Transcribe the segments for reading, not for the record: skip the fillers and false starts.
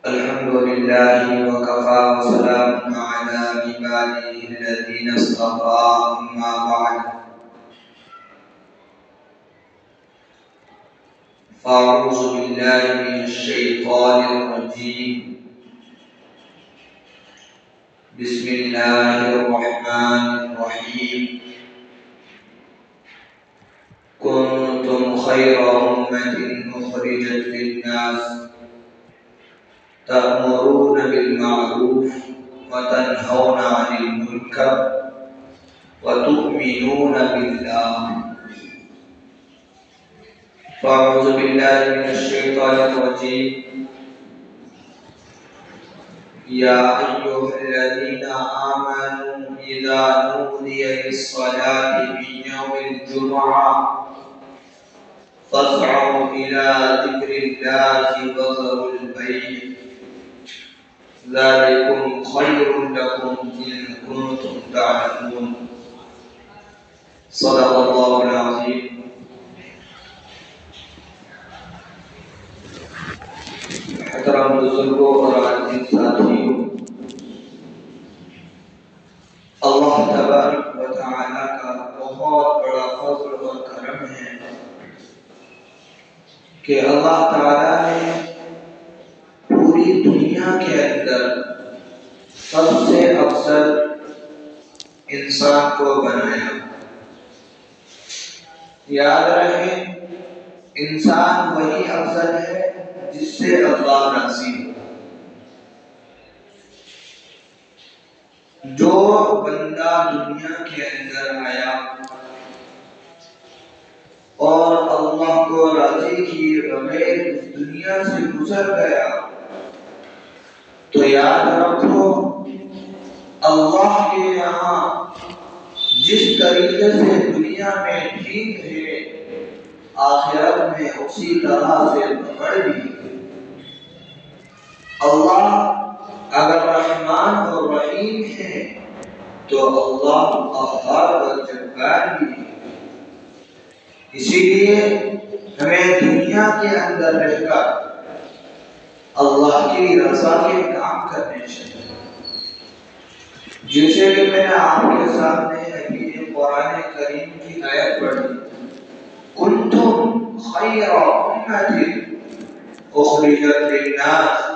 الحمد لله وكفى وسلام على عباده الذين اصطفى أما بعد فأعوذ بالله من الشيطان الرجيم بسم الله الرحمن الرحيم كنتم خير أمة أخرجت للناس تأمرون بالمعروف وتنهون عن المنكر وتؤمنون بالله فأعوذ بالله من الشيطان الرجيم يا أيها الذين آمنوا إذا نودي للصلاة من يوم الجمعة فاسعوا إلى ذكر الله وذروا البيع ذلكم خير لكم إن كنتم تعلمون صدق الله العظيم. محترم بزرگوں اور عزیز ساتھیوں، اللہ تبارک و تعالی کا بہت بڑا فضل اور کرم ہے کہ اللہ تعالی نے پوری دنیا کے اندر سب سے افضل انسان کو بنایا. یاد رہے، انسان وہی افضل ہے جس سے اللہ راضی ہو. جو بندہ دنیا کے اندر آیا اور اللہ کو راضی کیے بغیر اس دنیا سے گزر گیا تو یاد رکھو، اللہ کے یہاں جس طریقے سے دنیا میں ٹھیک ہے آخرت میں اسی طرح سے پکڑ بھی. اللہ اگر رحمان اور رحیم ہے تو اللہ قہار اور جبار بھی ہے. اسی لیے ہمیں دنیا کے اندر رہ کر اللہ کی رضا کے کام کرنے چاہیے. جیسے کہ میں نے آپ کے سامنے ابھی قرآن کریم کی آیت پڑھی، کنتم خیر امۃ اخرجت للناس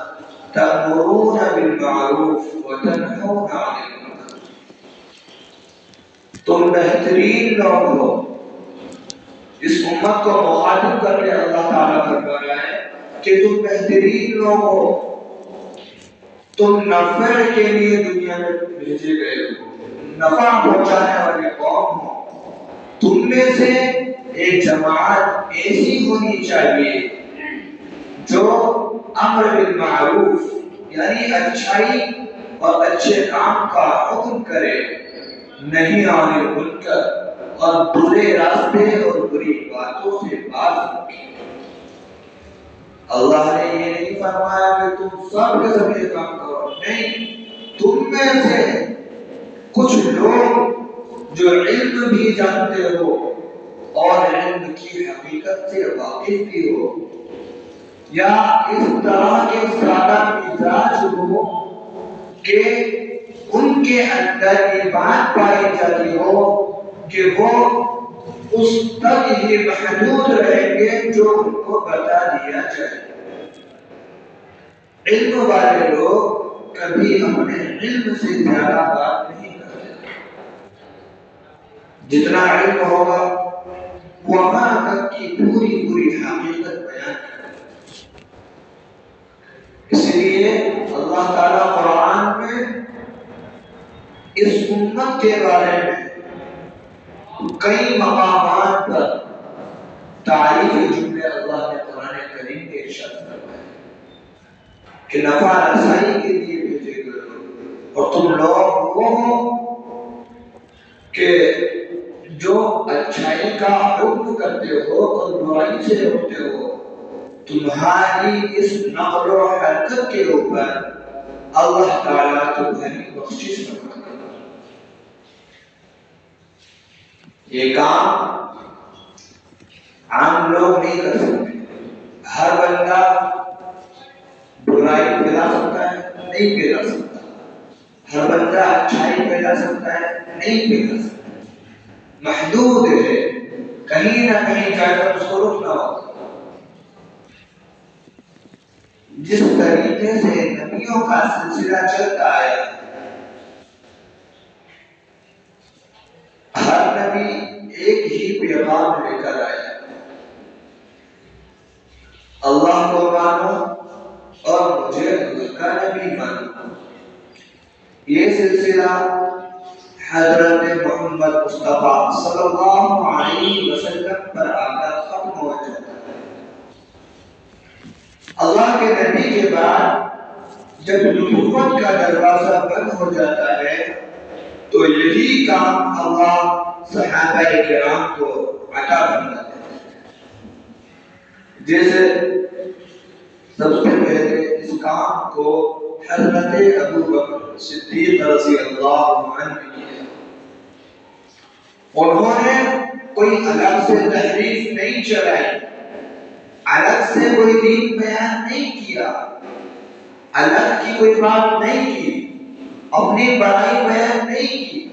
تأمرون بالمعروف وتنہون عن المنکر. تم بہترین لوگ ہو. اس امت کو مخاطب کر کے اللہ تعالیٰ فرما رہا ہے کہ تم بہترین لوگ ہو، تم نفع کے لیے دنیا میں بھیجے گئے ہو، نفع پہنچانے والے قوم ہو. تم میں سے ایک جماعت ایسی ہونی چاہیے جو امر بالمعروف یعنی اچھائی اور اچھے کام کا حکم کرے، نہیں عن المنکر اور برے راستے اور بری باتوں سے باز رکھے. اللہ نے یہ نہیں فرمایا کہ تم سب کے سب یہ کام کرو، نہیں، تم میں سے کچھ لوگ جو علم بھی جانتے ہو اور علم کی حقیقت سے واقف بھی ہو، یا اس طرح کے سادہ مزاج ہو کہ ان کے اندر یہ بات پائی جاتی ہو کہ وہ اس تک ہی محدود رہیں گے جو ان کو بتا دیا جائے. علم والے لوگ کبھی اپنے علم سے زیادہ بات نہیں کرتے. جتنا علم ہوگا وہاں تک کی پوری حقیقت بیان کرے. اس لیے اللہ تعالیٰ قرآن میں اس امت کے بارے میں کئی مقامات پر تعریفی جملے اللہ نے قرآن کریم کے ارشاد فرمائے کہ نفع رسائی کے لیے بھیجے گئے ہو، اور تم لوگ وہ ہو کہ جو اچھائی کا حکم کرتے ہو اور برائی سے روکتے ہو. تمہاری اس نقل و حرکت کے اوپر اللہ تعالیٰ تمہاری بخشش فرمائے. یہ کام عام لوگ نہیں کر سکتے. ہر بندہ برائی پھیلا سکتا ہے؟ نہیں پھیلا سکتا. ہر بندہ اچھائی پھیلا سکتا ہے؟ نہیں پھیلا سکتا. محدود ہے، کہیں نہ کہیں جا کر اس کو رکنا ہوگا. جس طریقے سے نبیوں کا سلسلہ چلتا آیا، ہر نبی ایک ہی پیغام لے کر آیا، اللہ کو مانو اور مجھے اللہ کا نبی مانو. یہ سلسلہ حضرت محمد مصطفیٰ صلی اللہ علیہ وسلم پر آ کر ختم ہو جاتا ہے. اللہ کے نبی کے بعد جب نبوت کا دروازہ بند ہو جاتا ہے تو یہی کام اللہ صحابہ کرام کو عطا فرماتے ہیں. جیسے سب سے پہلے اس کام کو حضرت ابو بکر صدیق رضی اللہ عنہ نے کیا. انہوں نے کوئی الگ سے تحریف نہیں چلائی، الگ سے کوئی دین بیان نہیں کیا، الگ کی کوئی بات نہیں کی، اپنی بڑائی بیان نہیں کی.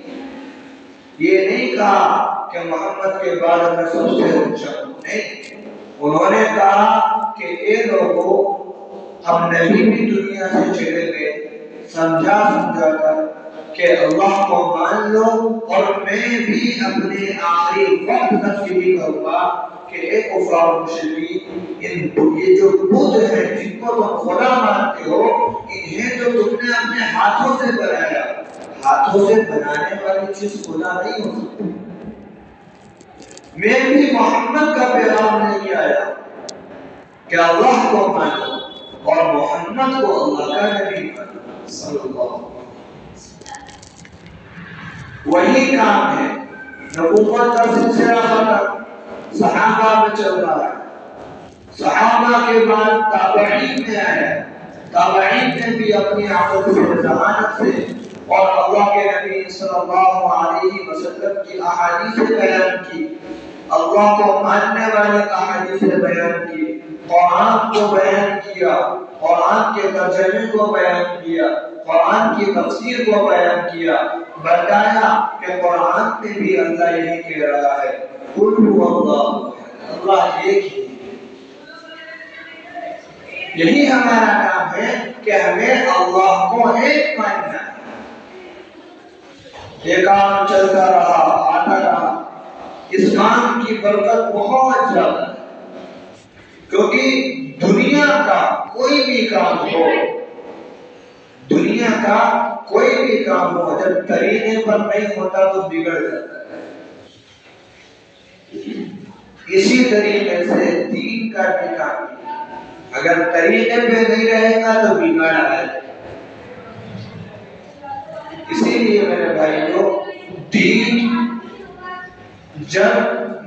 یہ نہیں کہا کہ محمد کے بارے میں سب سے اونچا ہوں، نہیں. انہوں نے کہا کہ اے لوگوں، ہم نبی بھی دنیا سے چلے گئے، سمجھا کر کہ اللہ کو مان لو، اور میں بھی اپنے آخری وقت تک یہی کروں گا کہ اے کفار مشرکین، یہ جو بت ہیں جن کو تم خدا مانتے ہو، انہیں تو تم نے اپنے ہاتھوں سے بنایا. ہاتھوں سے بنانے والی چیز خدا نہیں ہو سکتی. میں بھی محمد کا پیغام لے کے آیا کہ اللہ کو مانو اور محمد کو اللہ کا نبی مانو صلی اللہ علیہ وسلم. وہی کام ہے. نبوت کا سلسلہ ختم، صحابہ میں چل رہا ہے. صحابہ کے بعد تابعین میں آیا. تابعین نے بھی اپنی عقل سے، ذہانت سے اور اللہ کے نبی صلی اللہ علیہ وسلم کی احادیث بیان کی، اللہ کو ماننے والے احادیث بیان کی، قرآن کو بیان کیا، قرآن کے ترجمے کو بیان کیا، قرآن کی تفسیر کو بیان کیا. بتایا کہ قرآن میں بھی اللہ یہی کہہ رہا ہے، قل هو اللہ، اللہ ایک ہی. یہی ہمارا کام ہے کہ ہمیں اللہ کو ایک ماننا ہے. یہ کام چلتا رہا، آتا رہا. اس کام کی برکت بہت زیادہ ہے، کیونکہ دنیا کا کوئی بھی کام ہو، دنیا کا کوئی بھی کام ہو، جب طریقے پر نہیں ہوتا تو بگڑ جاتا ہے. اسی طریقے سے دین کا بھی کام، اگر طریقے پہ نہیں رہے گا تو بگڑ آئے. اسی لیے میرے بھائیوں، دین جب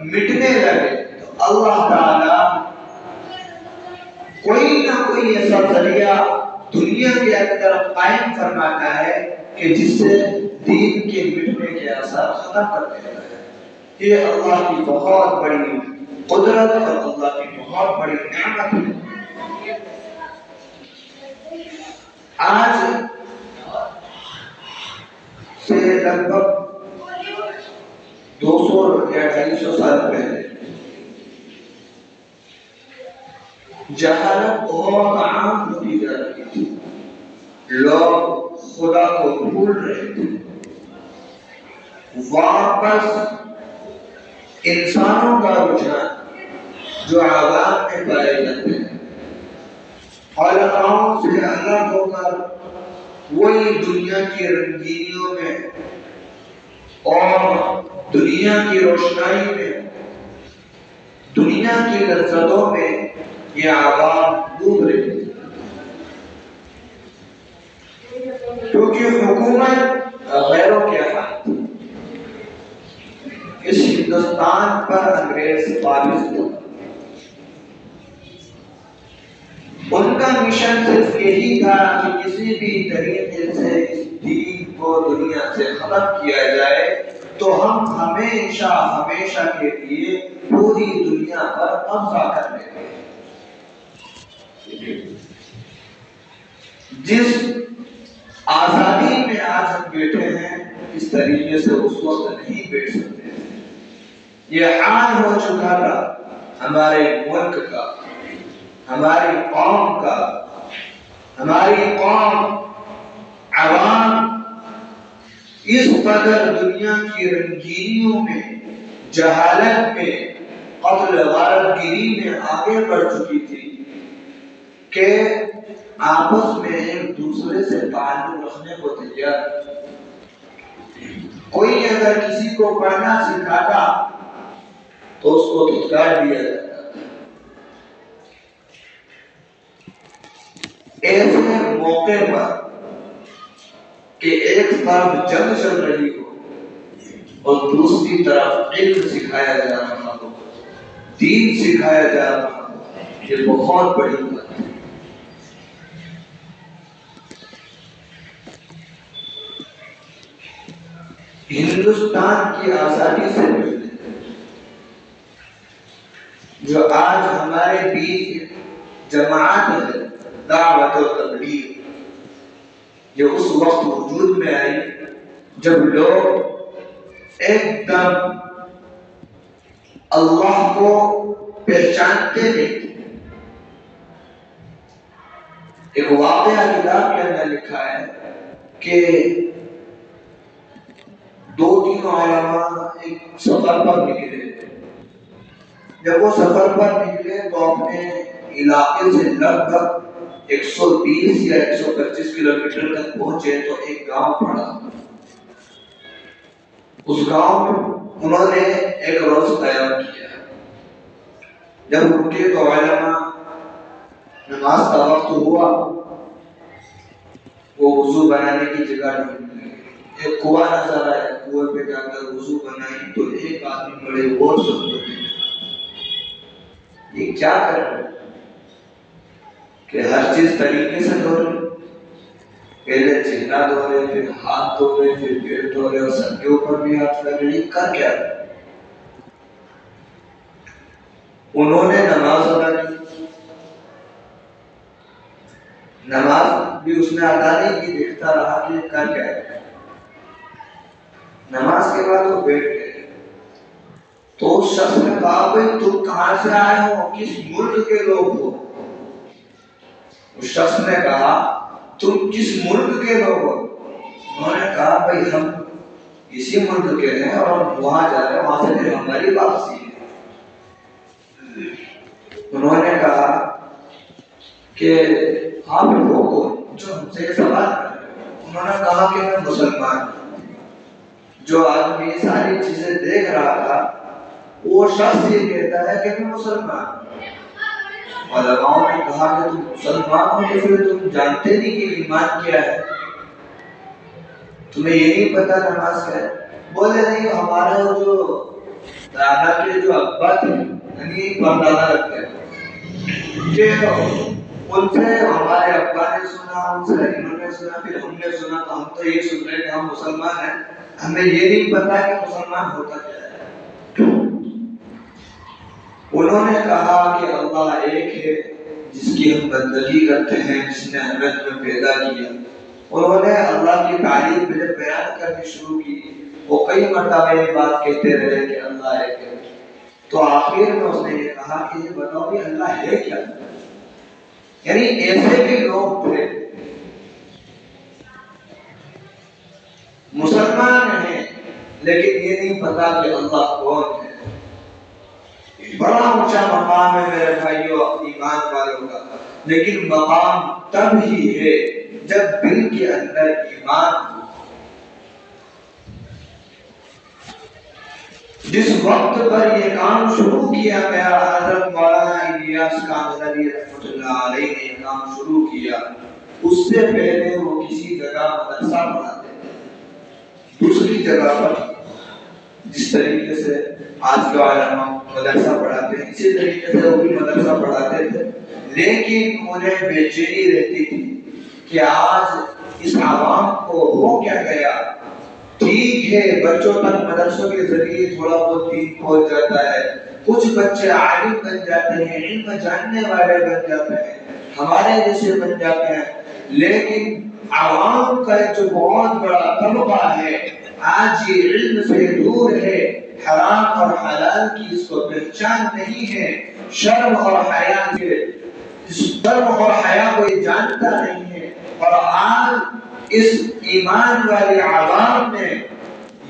مٹنے لگے تو اللہ تعالی کوئی نہ کوئی ایسا ذریعہ دنیا کے اندر قائم فرماتا ہے کہ جس سے دین کے مٹنے کے اثر ختم کر دیتا ہے. یہ اللہ کی بہت بڑی قدرت اور اللہ کی بہت بڑی نعمت ہے. آج سے لگ بھگ 200 یا 250 سال پہلے جہالت بہت عام ہوتی جا رہی تھی. لوگ خدا کو بھول رہے تھے. واپس انسانوں کا رجحان جو عوام میں پائے جاتے ہیں، علماؤں سے الگ ہو کر وہی دنیا کی رنگینیوں میں اور دنیا کی روشنائی میں، دنیا کی لذتوں میں یہ عوام ڈوب رہے تھے. کیونکہ حکومت غیروں کے ہاتھ تھی. اس ہندوستان پر انگریز قابض تھا. ان کا مشن صرف یہی تھا کہ کسی بھی طریقے سے اس دین کو دنیا سے ختم کیا جائے تو ہم ہمیشہ کے لیے پوری دنیا پر قبضہ کر لیں گے. جس آزادی میں آج ہم بیٹھے ہیں اس طریقے سے اس وقت نہیں بیٹھ سکتے تھے۔ یہ حال ہو چکا تھا ہمارے ملک کا، ہماری قوم کا۔ ہماری قوم عوام اس قدر دنیا کی رنگینیوں میں، جہالت میں، قتل غارت گیری میں آگے بڑھ چکی تھی کہ آپس میں ایک دوسرے سے تعلق رکھنے کو تیار۔ کوئی اگر کسی کو پڑھنا سکھاتا تو اس کو دھتکار دیا جاتا۔ ایسے موقع پر کہ ایک طرف جنگ چل رہی ہو اور دوسری طرف علم سکھایا جا رہا ہو، دین سکھایا جا رہا ہو، یہ بہت بڑی بات ہے۔ ہندوستان کی آزادی سے پہلے جو آج ہمارے بیچ جماعت ہے دعوت و تبلیغ، یہ اس وقت وجود میں آئی جب لوگ ایک دم اللہ کو پہچانتے نہیں تھے۔ ایک واقعہ کتاب کے اندر لکھا ہے کہ دو تین علماء ایک سفر پر نکلے تھے۔ جب وہ سفر پر نکلے تو اپنے علاقے سے لگ بھگ 120 یا 125 کلومیٹر تک پہنچے تو ایک گاؤں پڑا۔ اس گاؤں میں انہوں نے ایک روز قیام کیا۔ جب رکے تو علماء نماز کا وقت ہوا، وہ وضو بنانے کی جگہ ڈھونڈنے لگے۔ ایک کنواں نظر آیا، کنویں پہ جا کر وضو بنائی تو ایک آدمی بڑے غور سے یہ کیا کر رہے ہیں کہ ہر چیز طریقے سے دھو رہے، پہلے چہرہ دھو رہے، پھر ہاتھ دھو رہے، پھر پیٹ دھو رہے اور سر کے اوپر بھی ہاتھ لگ رہے، کر کیا رہے؟ انہوں نے نماز ادا کی۔ نماز بھی اس نے ادا نہیں کی، دیکھتا رہا کہ کر کیا ہے۔ نماز کے بعد وہ بیٹھ گئے تو اس شخص نے کہا بھائی تم کہاں سے آئے ہو، کس ملک کے لوگ ہو؟ اس شخص نے کہا تم کس ملک کے لوگ ہو؟ انہوں نے کہا بھائی ہم اسی ملک کے ہیں اور ہم وہاں جا رہے ہیں، وہاں سے پھر ہماری واپسی ہے۔ انہوں نے کہا کہ آپ لوگوں کو جو ہم سے سوال کر رہے ہیں، انہوں نے کہا کہ میں مسلمان ہوں۔ جو آدمی یہ ساری چیزیں دیکھ رہا تھا وہ شخص یہ کہتا ہے کہ میں مسلمان ہوں۔ علماء نے کہا کہ تم مسلمان ہو تو پھر تم جانتے نہیں کہ ایمان کیا ہے، تمہیں یہ نہیں پتا نماز کیا ہے؟ بولے نہیں، ہمارے جو دادا کے جو ابا تھے یعنی پردادا لگتے ہیں کہ ان سے ہمارے ابا نے سنا، ان سے انہوں نے سنا، پھر ہم نے سنا، تو ہم تو یہ سن رہے ہیں کہ ہم مسلمان ہیں، ہمیں یہ نہیں پتا کہ مسلمان ہوتا کیا ہے۔ انہوں نے کہا کہ اللہ ایک ہے جس کی ہم بندگی کرتے ہیں، جس نے ہمیں تمہیں پیدا کیا۔ انہوں نے اللہ کی تعریف بیان کرنی شروع کی۔ وہ کئی مرتبہ یہ بات کہتے رہے کہ اللہ ایک ہے۔ تو آخر میں اس نے یہ کہا کہ یہ بتاؤ کہ اللہ ہے کیا؟ یعنی ایسے بھی لوگ تھے مسلمان ہیں لیکن یہ نہیں پتا کہ اللہ کون ہے۔ بڑا اونچا مقام ہے میرے بھائیوں ایمان والوں کا، لیکن مقام تب ہی ہے جب دل کے اندر ایمان ہو۔ جس وقت پر یہ کام شروع کیا گیا، حضرت مولانا الیاس کامل رحمۃ اللہ علیہ نے یہ کام شروع کیا، اس سے پہلے وہ کسی جگہ مدرسہ پڑھاتے تھے، دوسری جگہ پر جس طریقے سے آج کے علماء مدرسہ پڑھاتے ہیں اسی طریقے سے وہ بھی مدرسہ پڑھاتے تھے، لیکن انہیں بے چینی رہتی تھی کہ آج اس عوام کو ہو کیا گیا۔ ٹھیک ہے بچوں تک مدرسوں کے ذریعے تھوڑا بہت دین پہنچ جاتا ہے، کچھ بچے عالم بن جاتے ہیں، علم جاننے والے بن جاتے ہیں، ہمارے جیسے بن جاتے ہیں، لیکن عوام کا جو بہت بڑا طبقہ ہے آج یہ علم سے دور ہے، حرام اور حلال کی اس کو پہچان نہیں ہے، شرم اور حیا کے شرم اور حیا کو یہ جانتا نہیں ہے، اور آج اس ایمان والے عوام نے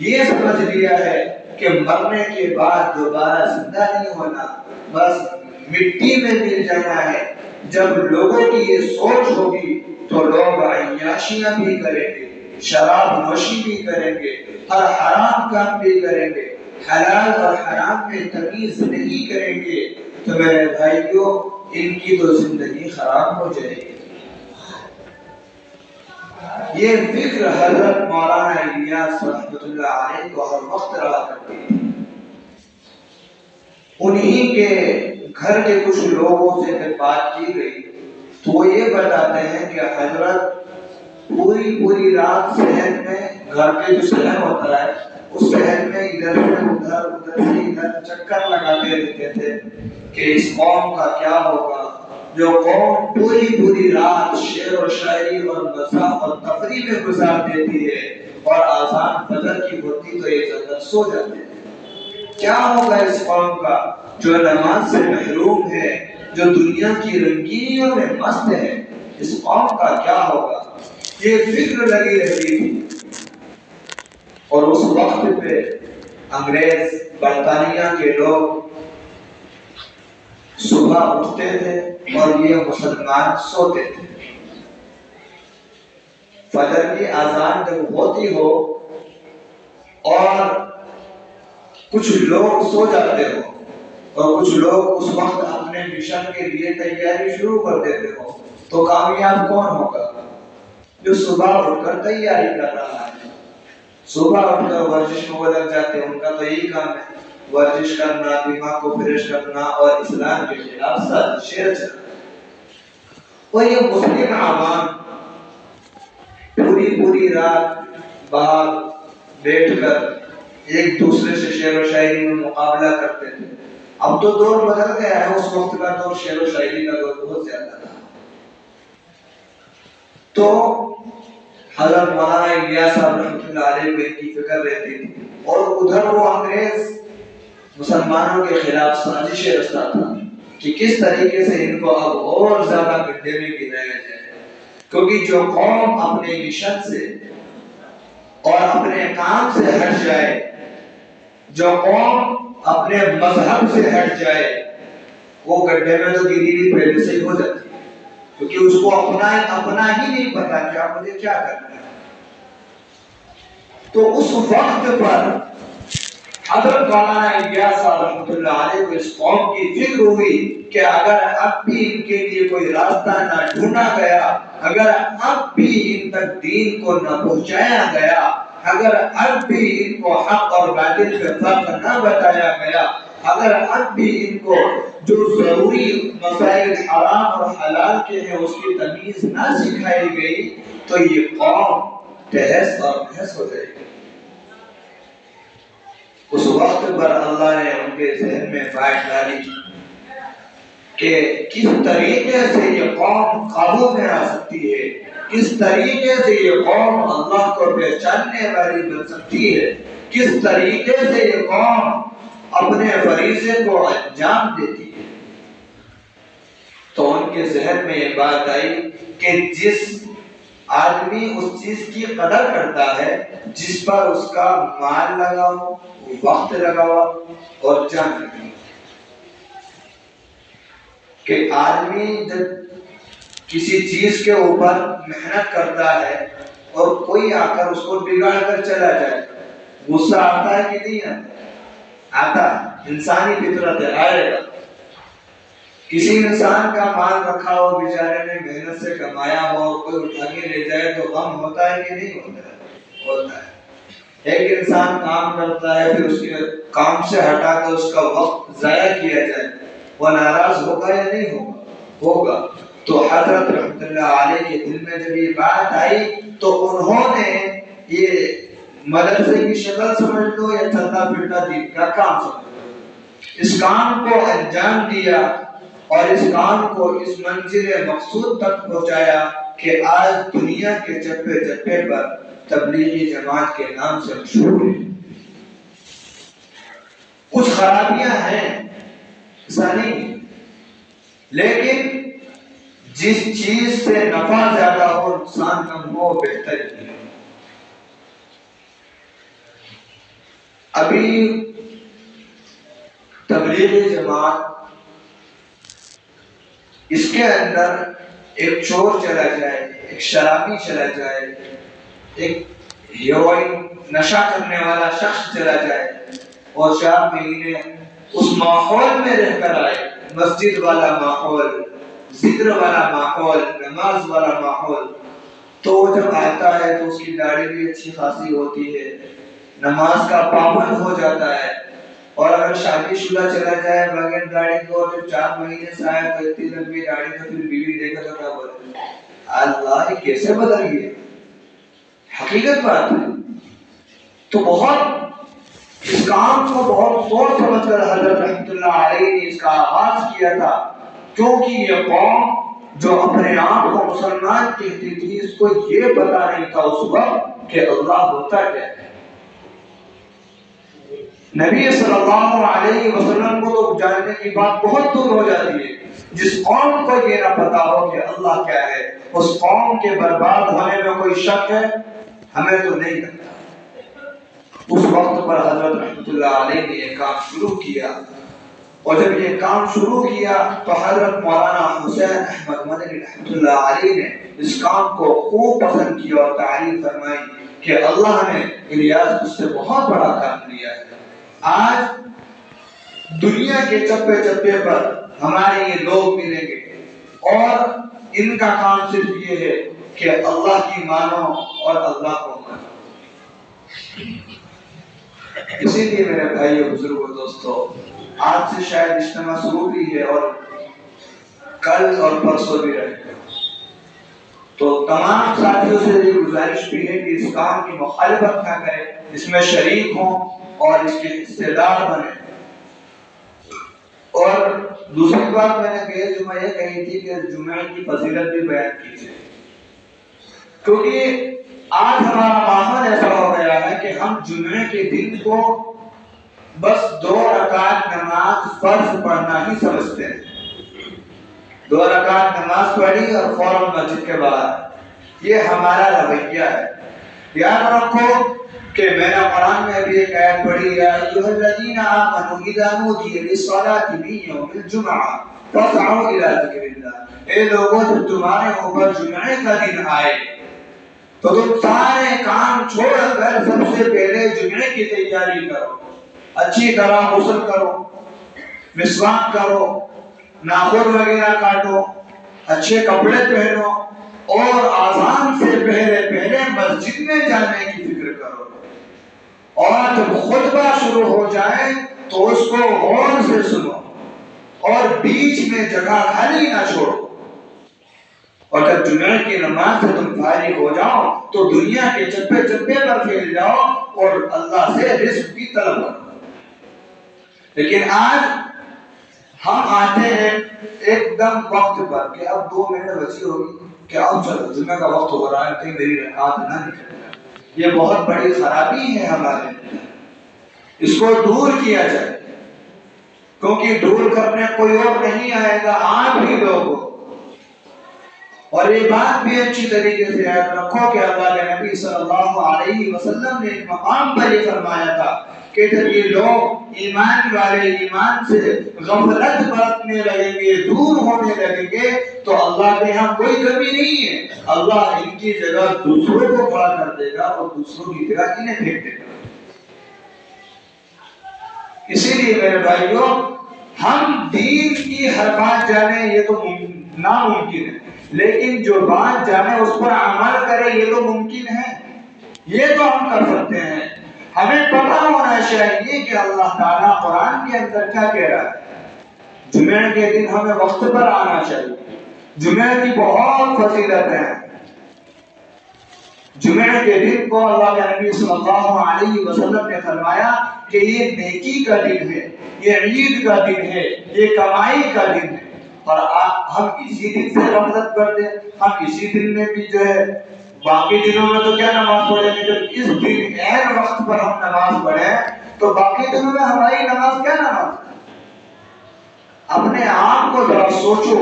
یہ سمجھ لیا ہے کہ مرنے کے بعد دوبارہ زندہ نہیں ہونا، بس مٹی میں مل جانا ہے۔ جب لوگوں کی یہ سوچ ہوگی تو لوگ عیاشیاں بھی کریں گے، شراب نوشی بھی کریں گے، اور حرام کام بھی کریں گے، حلال اور حرام میں تمیز نہیں کریں گے، تو میرے بھائیوں ان کی تو زندگی خراب ہو جائے گی۔ یہ فکر حضرت مولانا الیاس رحمۃ اللہ علیہ کو ہر وقت رہا کرتی ہے۔ انہی کے گھر کے کچھ لوگوں سے جب بات کی گئی تو وہ یہ بتاتے ہیں کہ حضرت پوری رات صحن میں، گھر کے جو صحن ہوتا ہے اس صحن میں ادھر سے ادھر سے ادھر چکر لگاتے رہتے تھے کہ اس قوم کا کیا ہوگا، جو قوم پوری رات شعر و شاعری اور مزاح اور تفریح میں گزار دیتی ہے اور آذان فجر کی ہوتی تو یہ زیادہ سو جاتے ہیں، کیا ہوگا اس قوم کا جو نماز سے محروم ہے، جو دنیا کی رنگینیوں میں مست ہے، اس قوم کا کیا ہوگا، یہ فکر لگی رہتی تھی۔ اور اس وقت پہ انگریز برطانیہ کے لوگ صبح اٹھتے تھے اور یہ مسلمان سوتے تھے، فجر کی اذان جب ہوتی ہو اور کچھ لوگ سو جاتے ہو اور کچھ لوگ اس وقت اپنے مشن کے لیے تیاری شروع کر دیتے ہو، تو کامیاب کون ہوگا؟ جو صبح اٹھ کر تیاری کر رہا ہے، صبح اٹھ کر ورزش میں لگ جاتے ہیں، ان کا تو یہی کام ہے، ورزش کرنا، دماغ کو فریش کرنا اور اسلام کے خلاف سازشیں رچنا۔ اور یہ مسلم عوام پوری رات باہر بیٹھ کر ایک دوسرے سے شعر و شاعری میں مقابلہ کرتے تھے۔ اب تو دور بدل گیا ہے، اس وقت کا دور شعر و شاعری کا دور بہت زیادہ تھا۔ تو حضرت مولانا الیاس صاحب رحمۃ اللہ علیہ کو ان کی فکر رہتی تھی، اور ادھر وہ انگریز مسلمانوں کے خلاف سازشیں رچتا تھا کہ کس طریقے سے ان کو اب اور زیادہ گڈھے میں گرایا جائے، کیونکہ جو قوم اپنے مشن سے اور اپنے کام سے ہٹ جائے، جو قوم اپنے مذہب سے ہٹ جائے، وہ گڈھے میں تو گری بھی پہلے سے ہی ہو جاتی ہے، کیونکہ اس کو اپنا ہی نہیں پتا کہ اب مجھے کیا کرنا ہے۔ تو اس وقت پر حضرت مولانا الیاس صاحب رحمۃ اللہ علیہ کو اس قوم کی فکر ہوئی کہ اگر اب بھی ان کے لیے کوئی راستہ نہ ڈھونڈا گیا، اگر اب بھی ان تک دین کو نہ پہنچایا گیا، اگر اب بھی ان کو حق اور باطل کا فرق نہ بتایا گیا، اگر اب بھی ان کو جو ضروری مسائل حرام اور حلال کے ہیں اس کی تمیز نہ سکھائی گئی، تو یہ قوم تہس اور نہس ہو جائے گی۔ اس وقت پر اللہ نے ان کے ذہن میں بات ڈالی کہ کس طریقے سے یہ قوم قابو میں آ سکتی ہے، کس طریقے سے یہ قوم اللہ کو پہچاننے والی بن سکتی ہے، کس طریقے سے یہ قوم اپنے فریضے کو انجام دیتی ہے۔ تو ان کے ذہن میں یہ بات آئی کہ جس آدمی اس چیز کی قدر کرتا ہے جس پر اس کا مال لگا ہو، وقت لگا ہو اور جان لگی ہو، کہ آدمی جب کسی چیز کے اوپر محنت کرتا ہے اور کوئی آ کر اس کو بگاڑ کر چلا جائے، غصہ آتا ہے کہ نہیں آتا؟ آتا ہے، انسانی فطرت ہے، آئے گا۔ کسی انسان کا مال رکھا ہو، بیچارے نے محنت سے کمایا ہو، کوئی اٹھا کے لے جائے تو غم ہوتا ہے کہ نہیں ہوتا ہے؟ ہوتا ہے۔ ایک انسان کام کرتا ہے، پھر اس کے کام سے ہٹا کر اس کا وقت ضائع کیا جائے، وہ ناراض ہوگا یا نہیں ہوگا؟ ہوگا۔ تو حضرت رحمۃ اللہ علیہ کے دل میں جب یہ بات آئی تو انہوں نے یہ مدرسے کی شکل سمجھ لو یا چلتا پھرتا دین کا کام سمجھ لو، اس کام کو انجام دیا اور اس کام کو اس منزل مقصود تک پہنچایا کہ آج دنیا کے چپے چپے پر تبلیغی جماعت کے نام سے مشہور ہے۔ کچھ خرابیاں ہیں ایسا نہیں، لیکن جس چیز سے نفع زیادہ ہو نقصان کم ہو بہتر ہے۔ ابھی تبلیغی جماعت اس کے اندر ایک چور چلا جائے، ایک شرابی چلا جائے، ایک ہیروئن نشہ کرنے والا شخص چلا جائے اور 4 مہینے اس ماحول میں رہ کر آئے، مسجد والا ماحول، ذکر والا ماحول، نماز والا ماحول، تو وہ جب آتا ہے تو اس کی داڑھی بھی اچھی خاصی ہوتی ہے، نماز کا پابند ہو جاتا ہے۔ اور اگر شادی شدہ چلا جائے بغیر داڑھی کے اور جب 4 مہینے سے آیا تو اتنی لمبی داڑھی تو پھر بیوی دیکھا تو کیا بولے، اللہ یہ کیسے بدل گئے؟ حقیقت بات ہے۔ تو بہت اس کام کو بہت سوچ سمجھ کر حضرت رحمۃ اللہ علیہ نے اس کا آغاز کیا تھا، کیونکہ یہ قوم جو اپنے آپ کو مسلمان کہتی تھی اس کو یہ پتا نہیں تھا اس وقت کہ اللہ ہوتا کیا ہے۔ نبی صلی اللہ علیہ وسلم کو تو جاننے کی بات بہت دور ہو جاتی ہے۔ جس قوم کو یہ نہ پتا ہو کہ اللہ کیا ہے، اس قوم کے برباد ہونے میں کوئی شک ہے؟ ہمیں تو نہیں لگتا۔ اس وقت پر حضرت رحمۃ اللہ علیہ نے یہ کام شروع کیا، اور جب یہ کام شروع کیا تو حضرت مولانا حسین احمد مدنی رحمۃ اللہ علیہ نے اس کام کو خوب پسند کیا اور تعریف فرمائی کہ اللہ نے الیاس اس سے بہت بڑا کام لیا ہے۔ آج دنیا کے چپے چپے پر ہمارے یہ لوگ ملیں گے اور ان کا کام صرف یہ ہے کہ اللہ کی مانو اور اللہ کو مانو۔ اسی لیے میرے بھائیو بزرگوں دوستو، آج سے شاید اجتماع شروع بھی ہے اور کل اور پرسوں بھی رہے گا، تو تمام ساتھیوں سے یہ گزارش بھی ہے کہ اس کام کی مخالفت نہ کریں، اس میں شریک ہوں اور اس کے حصے دار بنے۔ اور دوسری بات میں نے پہلے جمعہ یہ کہی تھی کہ جمعہ کی فضیلت بھی بیان کیجیے، کیونکہ آج ہمارا ماحول ایسا ہو گیا ہے کہ ہم جمعے کے دن کو بس 2 رکعت نماز فرض پڑھنا ہی سمجھتے ہیں، 2 رکعت نماز پڑھی اور فوراً مسجد کے باہر، یہ ہمارا رویہ ہے۔ یاد رکھو کہ میں نے قرآن میں بھی ایک آیت پڑھی، یا ایھا الذین آمنوا اذا نودی للصلاۃ من یوم الجمعہ فاسعوا الی ذکر اللہ، اے لوگوں جب تمہارے اوپر جمعے کا دن آئے تو تم سارے کام چھوڑ کر سب سے پہلے جمعے کی تیاری کرو، اچھی طرح غسل کرو، مسواک کرو، ناخن وغیرہ کاٹو، اچھے کپڑے پہنو اور اذان سے پہلے مسجد میں جانے کی فکر کرو، اور جب خطبہ شروع ہو جائے تو اس کو غور سے سنو اور بیچ میں جگہ خالی نہ چھوڑو، اور جب جمعہ کی نماز سے تم فارغ ہو جاؤ تو دنیا کے چپے چپے پر پھیل جاؤ اور اللہ سے رزق کی طلب کرو۔ لیکن آج ہم آتے ہیں ایک دم وقت پر کہ اب 2 منٹ بچی ہوگی کہ اب چلو جمعہ کا وقت ہو رہا ہے کہ میری رکعت نہ نکل جائے۔ یہ بہت بڑی خرابی ہے ہمارے اندر، اس کو دور کیا جائے، کیونکہ دور کرنے کوئی اور نہیں آئے گا، آپ ہی لوگ ہو۔ اور یہ بات بھی اچھی طریقے سے یاد رکھو کہ اللہ کے نبی صلی اللہ علیہ وسلم نے ایک مقام پر یہ فرمایا تھا کہ جب یہ لوگ ایمان والے ایمان سے غفلت برتنے لگیں گے، دور ہونے لگیں گے، تو اللہ کے یہاں کوئی کمی نہیں ہے، اللہ ان کی جگہ دوسروں کو کھڑا کر دے گا اور دوسروں کی جگہ انہیں پھینک دے گا۔ اسی لیے میرے بھائیوں، ہم دین کی ہر بات جانیں یہ تو ناممکن ہے، لیکن جو بات جانے اس پر عمل کرے یہ تو ممکن ہے، یہ تو ہم کر سکتے ہیں۔ ہمیں پتہ ہونا چاہیے کہ اللہ تعالیٰ قرآن کے اندر کیا کہہ رہا ہے۔ جمعہ کے دن ہمیں وقت پر آنا چاہیے، جمعہ کی بہت فضیلت ہے۔ جمعہ کے دن کو اللہ کے نبی صلی اللہ علیہ وسلم نے فرمایا کہ یہ نیکی کا دن ہے، یہ عید کا دن ہے، یہ کمائی کا دن ہے، اور ہم اسی دن سے غفلت کرتے ہیں. ہم اسی دن میں بھی جو ہے باقی دنوں میں تو کیا نماز پڑھیں گے، جب اس دن عین وقت پر ہم نماز پڑھیں تو باقی دنوں میں ہماری نماز کیا نماز. اپنے آپ کو ذرا سوچو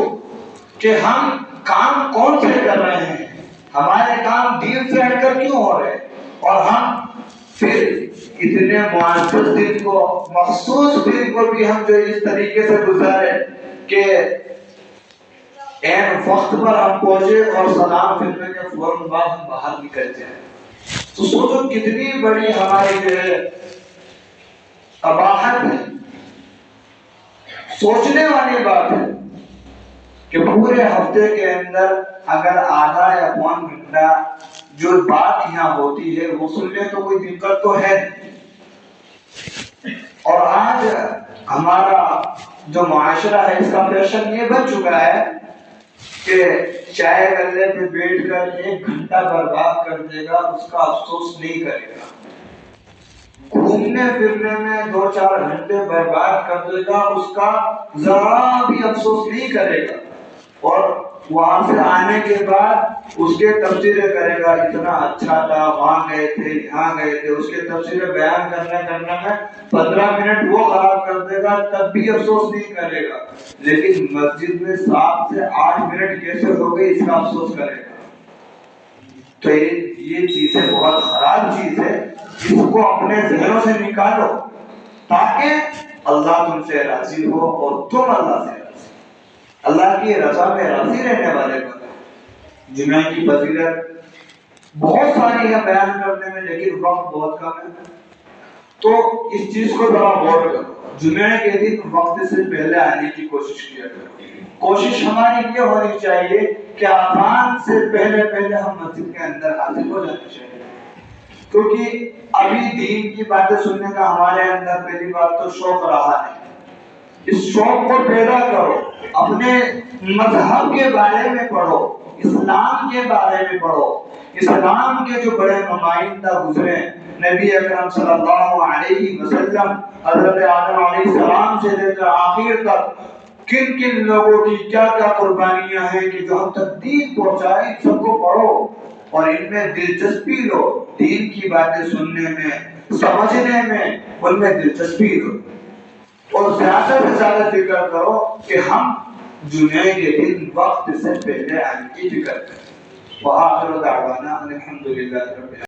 کہ ہم کام کون سے کر رہے ہیں، ہمارے کام دین سے ہٹ کر کیوں ہو رہے ہیں، اور ہم پھر اتنے معزز دن کو، مخصوص دن کو بھی ہم جو اس طریقے سے گزارے کہ عین وقت پر ہم پہنچے اور سلام پھرنے کے فوراً بعد ہم باہر نکل جائیں. تو سوچو کتنی بڑی ہماری جو ہے قباحت ہے. سوچنے والی بات ہے کہ پورے ہفتے کے اندر اگر آدھا یا پون گھنٹہ جو بات یہاں ہوتی ہے وہ سن لیں تو کوئی دقت تو ہے. اور آج ہمارا جو معاشرہ ہے اس کا فیشن یہ بن چکا ہے کہ چائے گلے پہ بیٹھ کر 1 گھنٹہ برباد کر دے گا، اس کا افسوس نہیں کرے گا. گھومنے پھرنے میں 2-4 گھنٹے برباد کر دے گا، اس کا ذرا بھی افسوس نہیں کرے گا. اور وہاں سے آنے کے بعد اس کے تبصرے کرے گا، اتنا اچھا تھا، وہاں گئے تھے، یہاں گئے تھے. اس کے تبصرے بیان کرنے میں 15 منٹ وہ خراب کر دے گا، تب بھی افسوس نہیں کرے گا. لیکن مسجد میں 7 سے 8 منٹ کیسے ہو گئی اس کا افسوس کرے گا. تو یہ چیزیں بہت خراب چیز ہے. اس کو اپنے ذہنوں سے نکالو تاکہ اللہ تم سے راضی ہو اور تم اللہ سے راضی. اللہ کی رضا میں راضی رہنے والے بنو. جمعہ کی فضیلت بہت ساری ہے بیان کرنے میں، لیکن وقت بہت کم ہے. تو اس چیز کو ذرا غور کرو. جمعہ کے دن وقت سے پہلے آنے کی کوشش کیا کرو. کوشش ہماری یہ ہونی چاہیے کہ اذان سے پہلے ہم مسجد کے اندر حاضر ہو جانا چاہیے. کیونکہ ابھی دین کی باتیں سننے کا ہمارے اندر پہلی بات تو شوق رہا ہے. اس شوق کو پیدا کرو. اپنے مذہب کے بارے میں پڑھو، اسلام کے بارے میں پڑھو. اسلام کے جو بڑے نمائندہ گزرے، نبی اکرم صلی اللہ علیہ وسلم، حضرت آدم علیہ السلام سے لے کر آخر تک کن کن لوگوں کی کیا کیا قربانیاں ہیں کہ جو ہم تک دین پہنچائی، سب کو پڑھو اور ان میں دلچسپی لو. دین کی باتیں سننے میں، سمجھنے میں ان میں دلچسپی لو اور زیادہ سے زیادہ فکر کرو کہ ہم جمعے کے دن وقت سے پہلے آنے کی فکر کریں. وآخر دعوانا الحمدللہ رب العالمین.